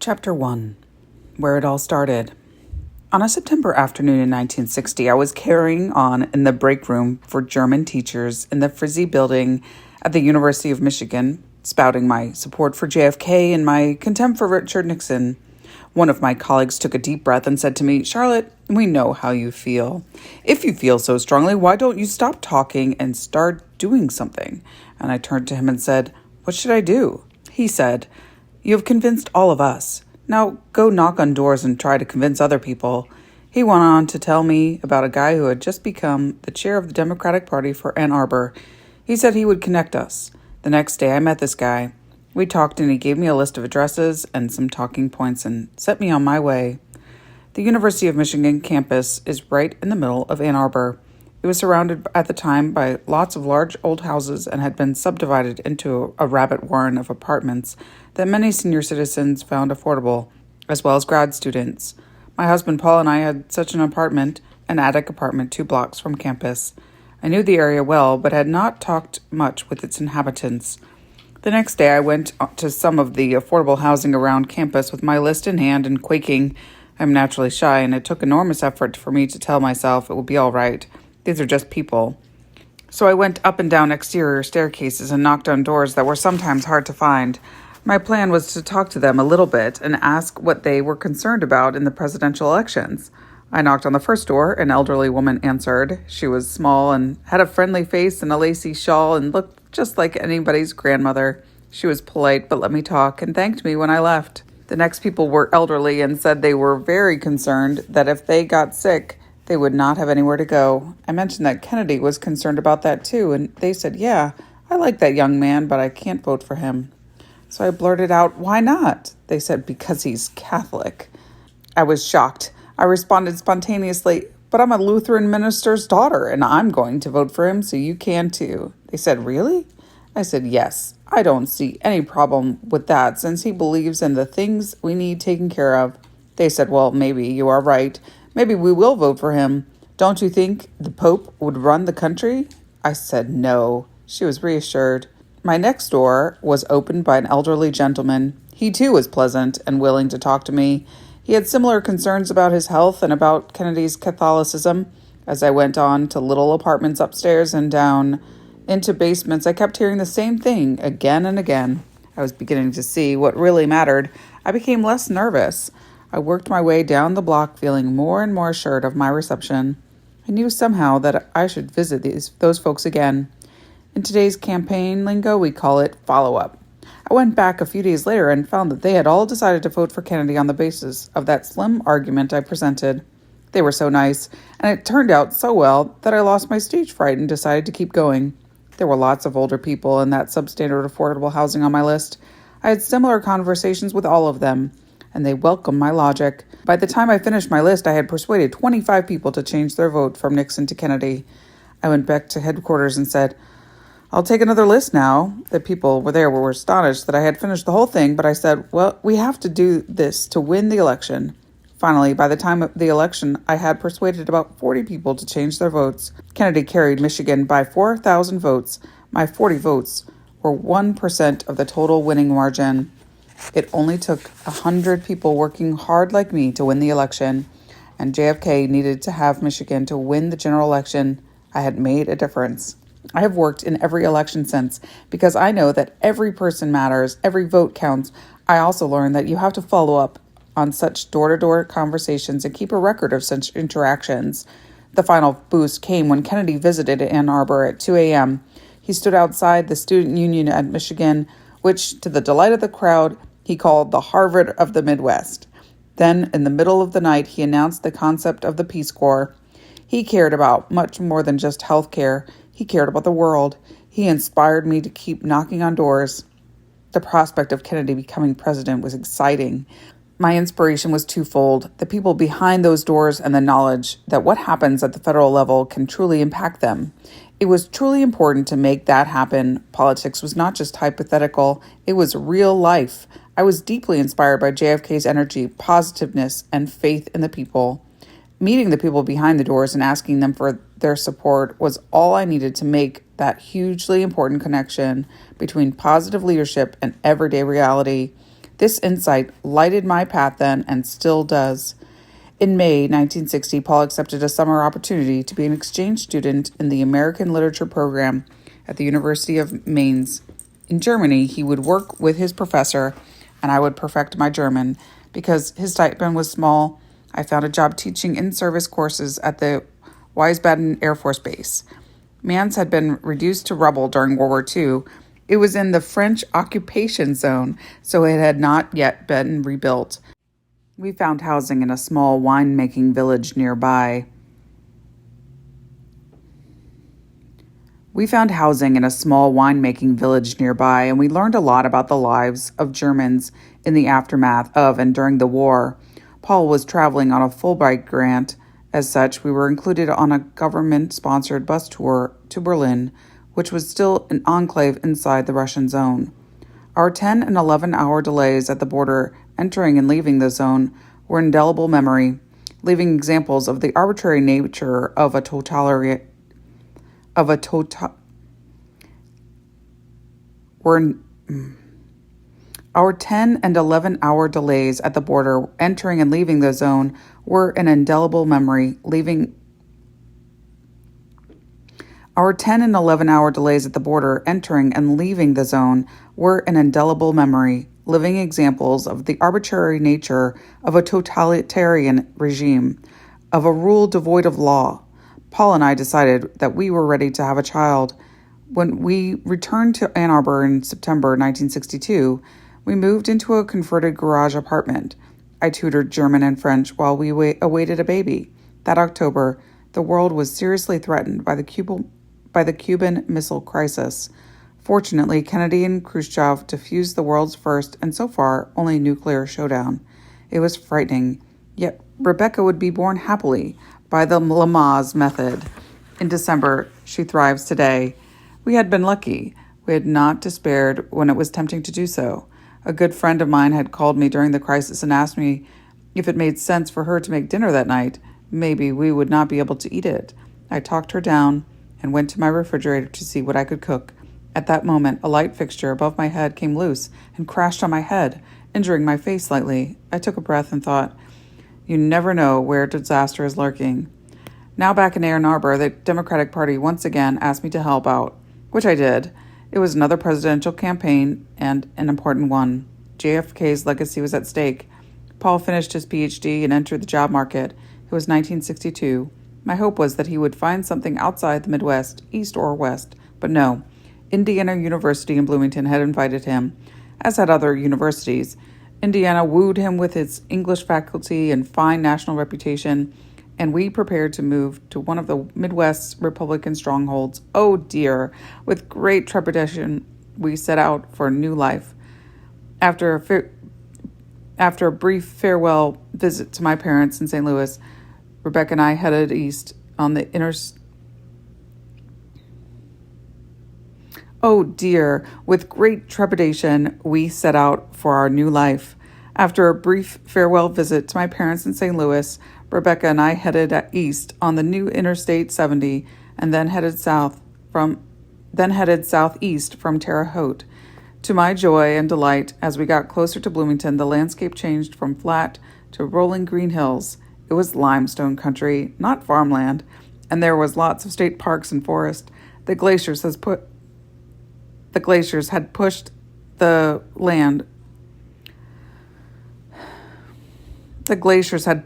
Chapter 1. Where it all started. On a September afternoon in 1960, I was carrying on in the break room for German teachers in the Frizzy building at the University of Michigan, spouting my support for JFK and my contempt for Richard Nixon. One of my colleagues took a deep breath and said to me, "Charlotte, we know how you feel. If you feel so strongly, why don't you stop talking and start doing something?" And I turned to him and said, "What should I do?" He said, "You have convinced all of us. Now go knock on doors and try to convince other people." He went on to tell me about a guy who had just become the chair of the Democratic Party for Ann Arbor. He said he would connect us. The next day I met this guy. We talked and he gave me a list of addresses and some talking points and set me on my way. The University of Michigan campus is right in the middle of Ann Arbor. It was surrounded at the time by lots of large old houses and had been subdivided into a rabbit warren of apartments that many senior citizens found affordable, as well as grad students. My husband Paul and I had such an apartment, an attic apartment 2 blocks from campus. I knew the area well, but had not talked much with its inhabitants. The next day I went to some of the affordable housing around campus with my list in hand and quaking. I'm naturally shy, and it took enormous effort for me to tell myself it would be all right. These are just people. So I went up and down exterior staircases and knocked on doors that were sometimes hard to find. My plan was to talk to them a little bit and ask what they were concerned about in the presidential elections. I knocked on the first door. An elderly woman answered. She was small and had a friendly face and a lacy shawl and looked just like anybody's grandmother. She was polite but let me talk and thanked me when I left. The next people were elderly and said they were very concerned that if they got sick, they would not have anywhere to go. I mentioned that Kennedy was concerned about that too, and they said, "Yeah, I like that young man, but I can't vote for him." So I blurted out, "Why not?" They said, "Because he's Catholic." I was shocked. I responded spontaneously, "But I'm a Lutheran minister's daughter, and I'm going to vote for him, so you can too." They said, "Really?" I said, "Yes, I don't see any problem with that since he believes in the things we need taken care of." They said, "Well, maybe you are right. Maybe we will vote for him. Don't you think the Pope would run the country?" I said no. She was reassured. My next door was opened by an elderly gentleman. He too was pleasant and willing to talk to me. He had similar concerns about his health and about Kennedy's Catholicism. As I went on to little apartments upstairs and down into basements, I kept hearing the same thing again and again. I was beginning to see what really mattered. I became less nervous. I worked my way down the block feeling more and more assured of my reception. I knew somehow that I should visit those folks again. In today's campaign lingo, we call it follow-up. I went back a few days later and found that they had all decided to vote for Kennedy on the basis of that slim argument I presented. They were so nice, and it turned out so well that I lost my stage fright and decided to keep going. There were lots of older people in that substandard affordable housing on my list. I had similar conversations with all of them, and they welcomed my logic. By the time I finished my list, I had persuaded 25 people to change their vote from Nixon to Kennedy. I went back to headquarters and said, "I'll take another list now." The people were astonished that I had finished the whole thing, but I said, "Well, we have to do this to win the election." Finally, by the time of the election, I had persuaded about 40 people to change their votes. Kennedy carried Michigan by 4,000 votes. My 40 votes were 1% of the total winning margin. It only took 100 people working hard like me to win the election, and JFK needed to have Michigan to win the general election. I had made a difference. I have worked in every election since because I know that every person matters, every vote counts. I also learned that you have to follow up on such door-to-door conversations and keep a record of such interactions. The final boost came when Kennedy visited Ann Arbor at 2 a.m. He stood outside the student union at Michigan, which, to the delight of the crowd, he called the Harvard of the Midwest. Then, in the middle of the night, he announced the concept of the Peace Corps. He cared about much more than just health care. He cared about the world. He inspired me to keep knocking on doors. The prospect of Kennedy becoming president was exciting. My inspiration was twofold: the people behind those doors and the knowledge that what happens at the federal level can truly impact them. It was truly important to make that happen. Politics was not just hypothetical, it was real life. I was deeply inspired by JFK's energy, positiveness, and faith in the people. Meeting the people behind the doors and asking them for their support was all I needed to make that hugely important connection between positive leadership and everyday reality. This insight lighted my path then and still does. In May 1960, Paul accepted a summer opportunity to be an exchange student in the American Literature program at the University of Mainz. In Germany, he would work with his professor, and I would perfect my German. Because his stipend was small, I found a job teaching in-service courses at the Wiesbaden Air Force Base. Mainz had been reduced to rubble during World War II. It was in the French occupation zone, so it had not yet been rebuilt. We found housing in a small winemaking village nearby. And we learned a lot about the lives of Germans in the aftermath of and during the war. Paul was traveling on a Fulbright grant. As such, we were included on a government-sponsored bus tour to Berlin, which was still an enclave inside the Russian zone. Our 10 and 11-hour delays at the border, entering and leaving the zone, were indelible memory, leaving examples of the arbitrary nature of Our 10 and 11-hour delays at the border, entering and leaving the zone, were an indelible memory, leaving Our 10 and 11-hour delays at the border, entering and leaving the zone, were an indelible memory, living examples of the arbitrary nature of a totalitarian regime, of a rule devoid of law. Paul and I decided that we were ready to have a child. When we returned to Ann Arbor in September 1962, we moved into a converted garage apartment. I tutored German and French while we awaited a baby. That October, the world was seriously threatened by the Cuban Missile Crisis. Fortunately, Kennedy and Khrushchev diffused the world's first, and so far, only nuclear showdown. It was frightening, yet Rebecca would be born happily by the Lamaze method. In December, she thrives today. We had been lucky. We had not despaired when it was tempting to do so. A good friend of mine had called me during the crisis and asked me if it made sense for her to make dinner that night. Maybe we would not be able to eat it. I talked her down and went to my refrigerator to see what I could cook. At that moment, a light fixture above my head came loose and crashed on my head, injuring my face slightly. I took a breath and thought, you never know where disaster is lurking. Now back in Ann Arbor, the Democratic Party once again asked me to help out, which I did. It was another presidential campaign and an important one. JFK's legacy was at stake. Paul finished his PhD and entered the job market. It was 1962. My hope was that he would find something outside the Midwest, East or West, but no. Indiana University in Bloomington had invited him, as had other universities. Indiana wooed him with its English faculty and fine national reputation, and we prepared to move to one of the Midwest's Republican strongholds. Oh dear, with great trepidation, we set out for a new life. After a brief farewell visit to my parents in St. Louis, Rebecca and I headed east on the Oh dear, with great trepidation, we set out for our new life. After a brief farewell visit to my parents in St. Louis, Rebecca and I headed east on the new Interstate 70 and then headed southeast from Terre Haute. To my joy and delight, as we got closer to Bloomington, the landscape changed from flat to rolling green hills. It was limestone country, not farmland, and there was lots of state parks and forest. The glaciers had pushed the land. The glaciers had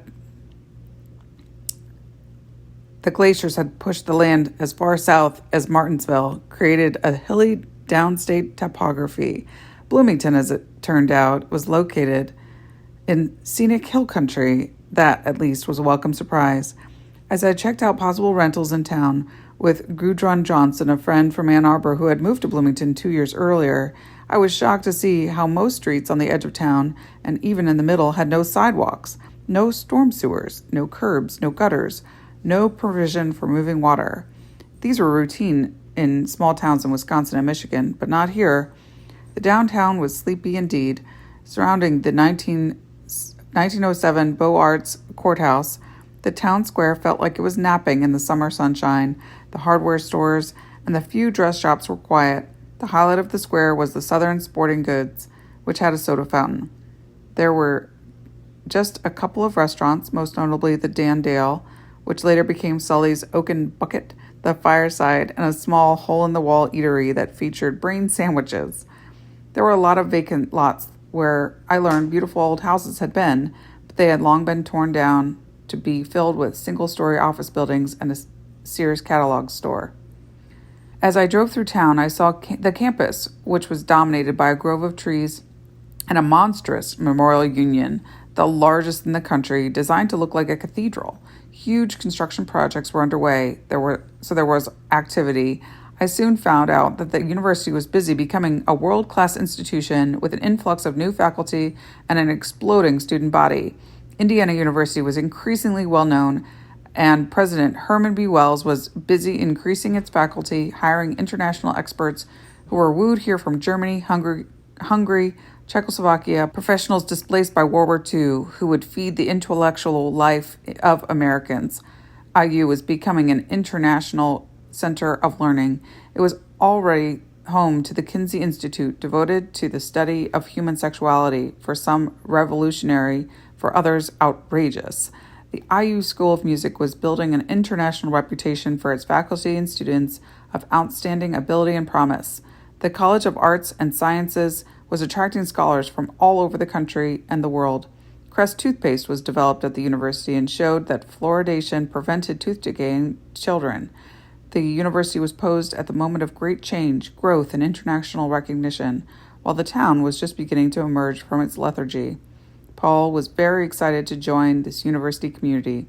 pushed the land as far south as Martinsville, created a hilly downstate topography. Bloomington, as it turned out, was located in scenic hill country. That, at least, was a welcome surprise. As I checked out possible rentals in town with Gudrun Johnson, a friend from Ann Arbor who had moved to Bloomington 2 years earlier, I was shocked to see how most streets on the edge of town, and even in the middle, had no sidewalks, no storm sewers, no curbs, no gutters, no provision for moving water. These were routine in small towns in Wisconsin and Michigan, but not here. The downtown was sleepy indeed. Surrounding the 1907 Beaux Arts Courthouse, the town square felt like it was napping in the summer sunshine. The hardware stores and the few dress shops were quiet. The highlight of the square was the Southern Sporting Goods, which had a soda fountain. There were just a couple of restaurants, most notably the Dan Dale, which later became Sully's Oaken Bucket, the Fireside, and a small hole-in-the-wall eatery that featured brain sandwiches. There were a lot of vacant lots where I learned beautiful old houses had been, but they had long been torn down to be filled with single-story office buildings and a Sears catalog store. As I drove through town, I saw the campus, which was dominated by a grove of trees and a monstrous Memorial Union, the largest in the country, designed to look like a cathedral. Huge construction projects were underway. There was activity. I soon found out that the university was busy becoming a world-class institution with an influx of new faculty and an exploding student body. Indiana University was increasingly well-known, and President Herman B. Wells was busy increasing its faculty, hiring international experts who were wooed here from Germany, Hungary, Czechoslovakia, professionals displaced by World War II who would feed the intellectual life of Americans. IU was becoming an international center of learning. It was already home to the Kinsey Institute, devoted to the study of human sexuality, for some revolutionary, for others outrageous. The IU School of Music was building an international reputation for its faculty and students of outstanding ability and promise. The College of Arts and Sciences was attracting scholars from all over the country and the world. Crest toothpaste was developed at the university and showed that fluoridation prevented tooth decay in children. The university was posed at the moment of great change, growth, and international recognition, while the town was just beginning to emerge from its lethargy. Paul was very excited to join this university community.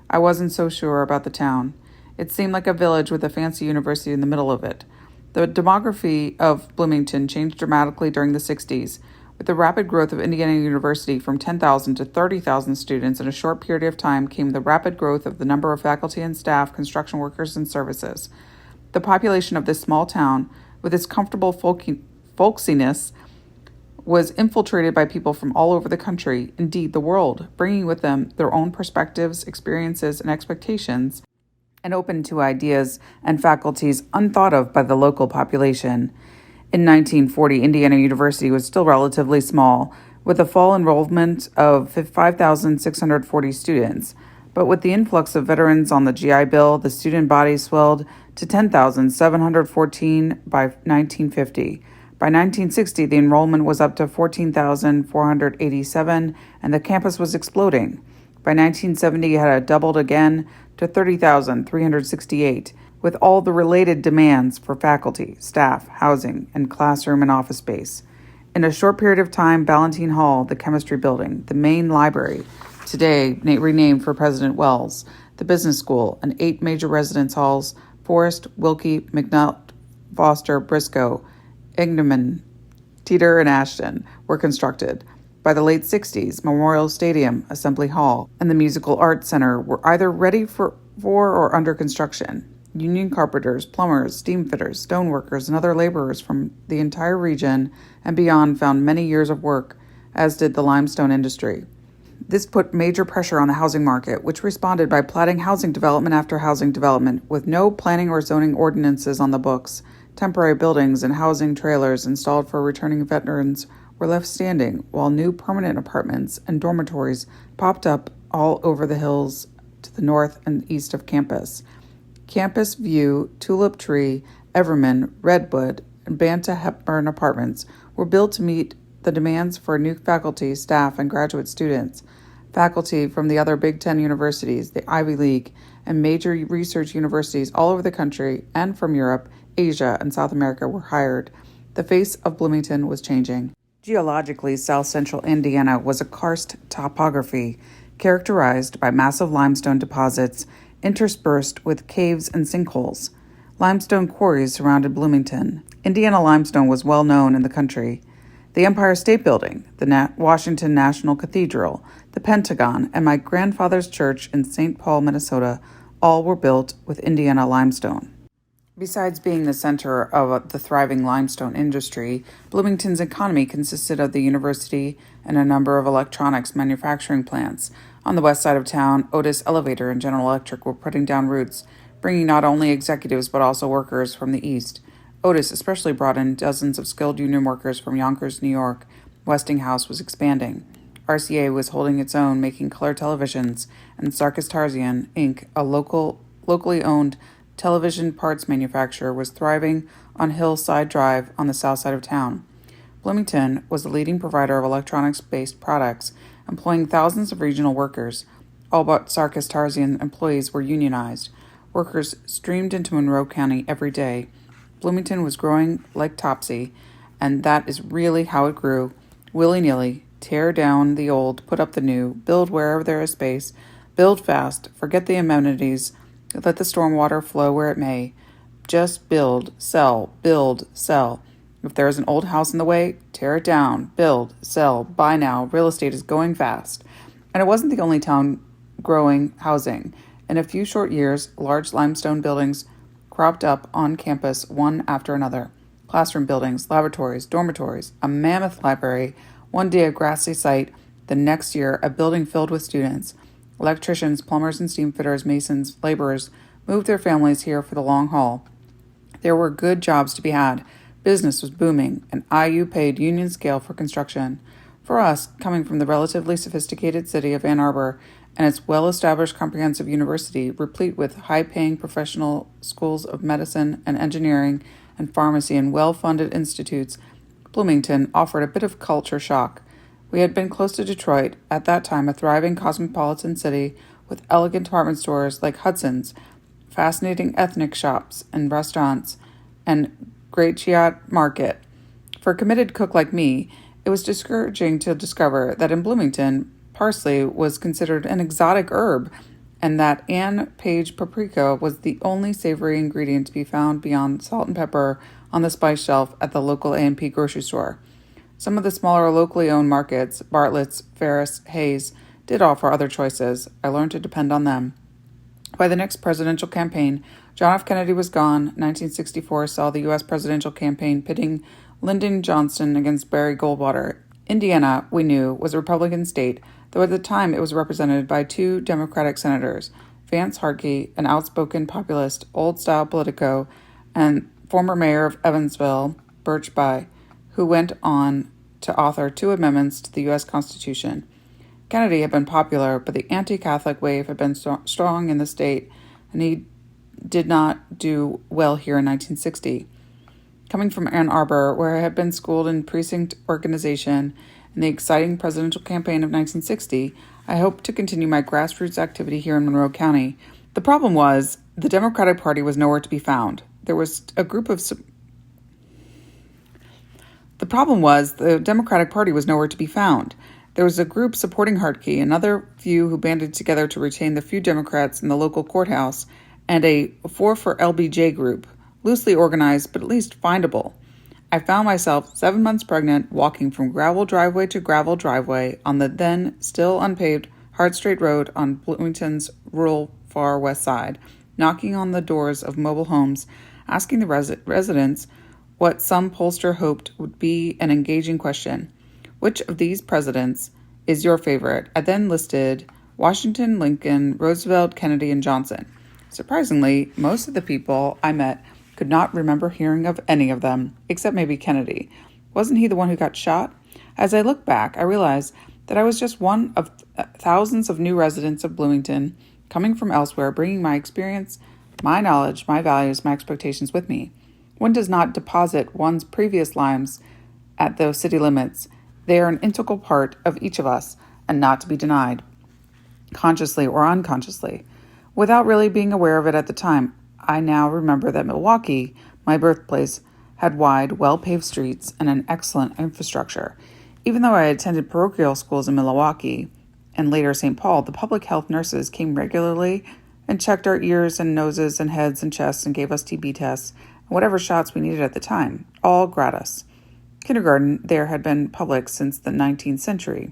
I wasn't so sure about the town. It seemed like a village with a fancy university in the middle of it. The demography of Bloomington changed dramatically during the 60s, with the rapid growth of Indiana University from 10,000 to 30,000 students in a short period of time came the rapid growth of the number of faculty and staff, construction workers, and services. The population of this small town, with its comfortable folksiness, was infiltrated by people from all over the country, indeed the world, bringing with them their own perspectives, experiences, and expectations, and open to ideas and faculties unthought of by the local population. In 1940, Indiana University was still relatively small, with a fall enrollment of 5,640 students. But with the influx of veterans on the GI Bill, the student body swelled to 10,714 by 1950. By 1960, the enrollment was up to 14,487, and the campus was exploding. By 1970, it had doubled again to 30,368, with all the related demands for faculty, staff, housing, and classroom and office space. In a short period of time, Ballantine Hall, the chemistry building, the main library, today renamed for President Wells, the business school, and 8 major residence halls, Forest, Wilkie, McNutt, Foster, Briscoe, Ingman, Teeter, and Ashton, were constructed. By the late 60s, Memorial Stadium, Assembly Hall, and the Musical Arts Center were either ready for or under construction. Union carpenters, plumbers, steam fitters, stoneworkers, and other laborers from the entire region and beyond found many years of work, as did the limestone industry. This put major pressure on the housing market, which responded by platting housing development after housing development, with no planning or zoning ordinances on the books. Temporary buildings and housing trailers installed for returning veterans were left standing, while new permanent apartments and dormitories popped up all over the hills to the north and east of campus. Campus View, Tulip Tree, Everman, Redwood, and Banta Hepburn apartments were built to meet the demands for new faculty, staff, and graduate students. Faculty from the other Big Ten universities, the Ivy League, and major research universities all over the country and from Europe, Asia, and South America were hired. The face of Bloomington was changing. Geologically, south central Indiana was a karst topography characterized by massive limestone deposits interspersed with caves and sinkholes. Limestone quarries surrounded Bloomington. Indiana limestone was well known in the country. The Empire State Building, the Washington National Cathedral, the Pentagon, and my grandfather's church in St. Paul, Minnesota, all were built with Indiana limestone. Besides being the center of the thriving limestone industry, Bloomington's economy consisted of the university and a number of electronics manufacturing plants. On the west side of town, Otis Elevator and General Electric were putting down roots, bringing not only executives but also workers from the east. Otis especially brought in dozens of skilled union workers from Yonkers, New York. Westinghouse was expanding. RCA was holding its own, making color televisions, and Sarkis Tarzian, Inc., a locally owned television parts manufacturer, was thriving on Hillside Drive on the south side of town. Bloomington was the leading provider of electronics-based products, employing thousands of regional workers. All but Sarkis Tarzian employees were unionized. Workers streamed into Monroe County every day. Bloomington was growing like Topsy, and that is really how it grew. Willy-nilly, tear down the old, put up the new, build wherever there is space, build fast, forget the amenities, let the stormwater flow where it may. Just build, sell, build, sell. If there is an old house in the way, tear it down, build, sell, buy now. Real estate is going fast. And it wasn't the only town growing housing. In a few short years, large limestone buildings cropped up on campus one after another. Classroom buildings, laboratories, dormitories, a mammoth library, one day a grassy site, the next year a building filled with students. Electricians, plumbers and steam fitters, masons, laborers moved their families here for the long haul. There were good jobs to be had. Business was booming, and IU paid union scale for construction. For us, coming from the relatively sophisticated city of Ann Arbor and its well-established comprehensive university, replete with high-paying professional schools of medicine and engineering and pharmacy and well-funded institutes, Bloomington offered a bit of culture shock. We had been close to Detroit, at that time a thriving cosmopolitan city with elegant department stores like Hudson's, fascinating ethnic shops and restaurants, and great Chiat market. For a committed cook like me, it was discouraging to discover that in Bloomington, parsley was considered an exotic herb, and that Ann Page paprika was the only savory ingredient to be found beyond salt and pepper on the spice shelf at the local A&P grocery store. Some of the smaller locally owned markets, Bartlett's, Ferris, Hayes, did offer other choices. I learned to depend on them. By the next presidential campaign, John F. Kennedy was gone. 1964 saw the U.S. presidential campaign pitting Lyndon Johnson against Barry Goldwater. Indiana, we knew, was a Republican state, though at the time it was represented by two Democratic senators, Vance Hartke, an outspoken populist, old-style politico, and former mayor of Evansville, Birch Bayh, who went on to author two amendments to the U.S. Constitution. Kennedy had been popular, but the anti-Catholic wave had been strong in the state, and he did not do well here in 1960. Coming from Ann Arbor, where I had been schooled in precinct organization in the exciting presidential campaign of 1960, I hoped to continue my grassroots activity here in Monroe County. The problem was, the Democratic Party was nowhere to be found. There was a group of The problem was the Democratic Party was nowhere to be found. There was a group supporting Hartke, another few who banded together to retain the few Democrats in the local courthouse, and a 4 for LBJ group, loosely organized but at least findable. I found myself 7 months pregnant, walking from gravel driveway to gravel driveway on the then still unpaved Hart Street Road on Bloomington's rural far west side, knocking on the doors of mobile homes, asking the residents what some pollster hoped would be an engaging question. Which of these presidents is your favorite? I then listed Washington, Lincoln, Roosevelt, Kennedy, and Johnson. Surprisingly, most of the people I met could not remember hearing of any of them, except maybe Kennedy. Wasn't he the one who got shot? As I look back, I realized that I was just one of thousands of new residents of Bloomington, coming from elsewhere, bringing my experience, my knowledge, my values, my expectations with me. One does not deposit one's previous lives at those city limits. They are an integral part of each of us and not to be denied, consciously or unconsciously. Without really being aware of it at the time, I now remember that Milwaukee, my birthplace, had wide, well-paved streets and an excellent infrastructure. Even though I attended parochial schools in Milwaukee and later St. Paul, the public health nurses came regularly and checked our ears and noses and heads and chests and gave us TB tests and whatever shots we needed at the time, all gratis. Kindergarten there had been public since the 19th century.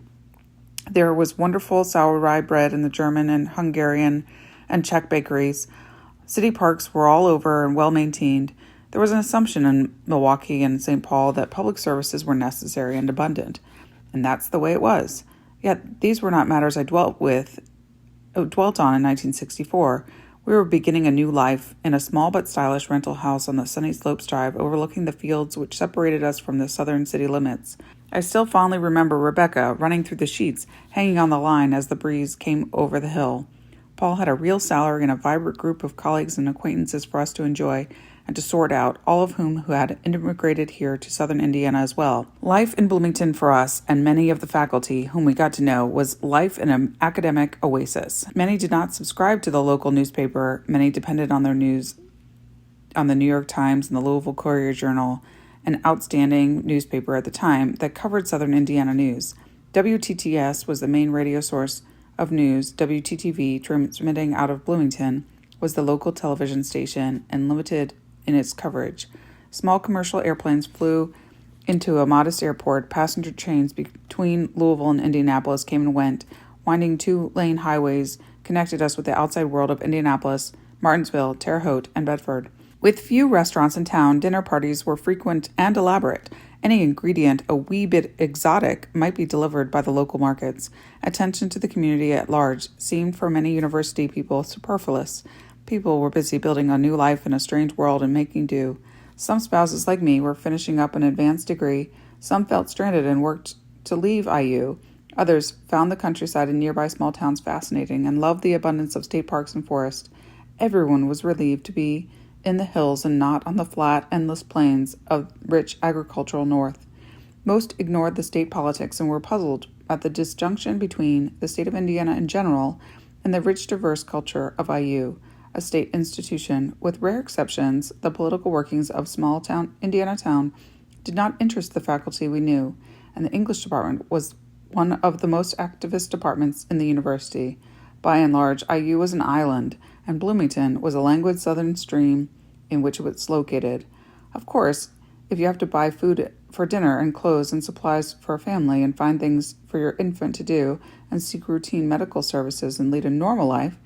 There was wonderful sour rye bread in the German and Hungarian and Czech bakeries. City parks were all over and well maintained. There was an assumption in Milwaukee and St. Paul that public services were necessary and abundant, and that's the way it was. Yet these were not matters I dwelt on in 1964, We were beginning a new life in a small but stylish rental house on the Sunny Slopes Drive overlooking the fields which separated us from the southern city limits. I still fondly remember Rebecca running through the sheets, hanging on the line as the breeze came over the hill. Paul had a real salary and a vibrant group of colleagues and acquaintances for us to enjoy and to sort out, all of whom who had immigrated here to southern Indiana as well. Life in Bloomington for us and many of the faculty whom we got to know was life in an academic oasis. Many did not subscribe to the local newspaper. Many depended on their news on the New York Times and the Louisville Courier-Journal, an outstanding newspaper at the time that covered southern Indiana news. WTTS was the main radio source of news. WTTV, transmitting out of Bloomington, was the local television station and limited in its coverage. Small commercial airplanes flew into a modest airport. Passenger trains between Louisville and Indianapolis came and went. Winding two-lane highways connected us with the outside world of Indianapolis, Martinsville, Terre Haute, and Bedford. With few restaurants in town, dinner parties were frequent and elaborate. Any ingredient a wee bit exotic might be delivered by the local markets. Attention to the community at large seemed for many university people superfluous. People were busy building a new life in a strange world and making do. Some spouses like me were finishing up an advanced degree. Some felt stranded and worked to leave IU. Others found the countryside and nearby small towns fascinating and loved the abundance of state parks and forests. Everyone was relieved to be in the hills and not on the flat, endless plains of rich agricultural north. Most ignored the state politics and were puzzled at the disjunction between the state of Indiana in general and the rich, diverse culture of IU, a state institution. With rare exceptions, the political workings of small town Indiana town did not interest the faculty we knew, and the English department was one of the most activist departments in the university. By and large, IU was an island, and Bloomington was a languid southern stream in which it was located. Of course, if you have to buy food for dinner and clothes and supplies for a family and find things for your infant to do and seek routine medical services and lead a normal life,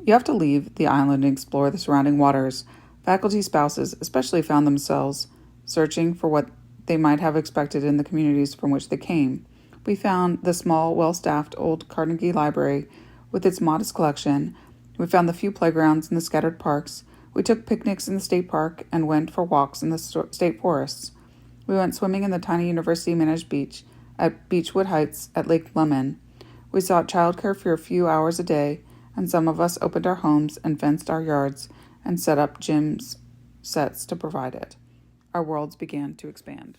you have to leave the island and explore the surrounding waters. Faculty spouses especially found themselves searching for what they might have expected in the communities from which they came. We found the small, well-staffed old Carnegie Library with its modest collection. We found the few playgrounds in the scattered parks. We took picnics in the state park and went for walks in the state forests. We went swimming in the tiny university-managed beach at Beechwood Heights at Lake Lemon. We sought childcare for a few hours a day, and some of us opened our homes and fenced our yards and set up gym sets to provide it. Our worlds began to expand.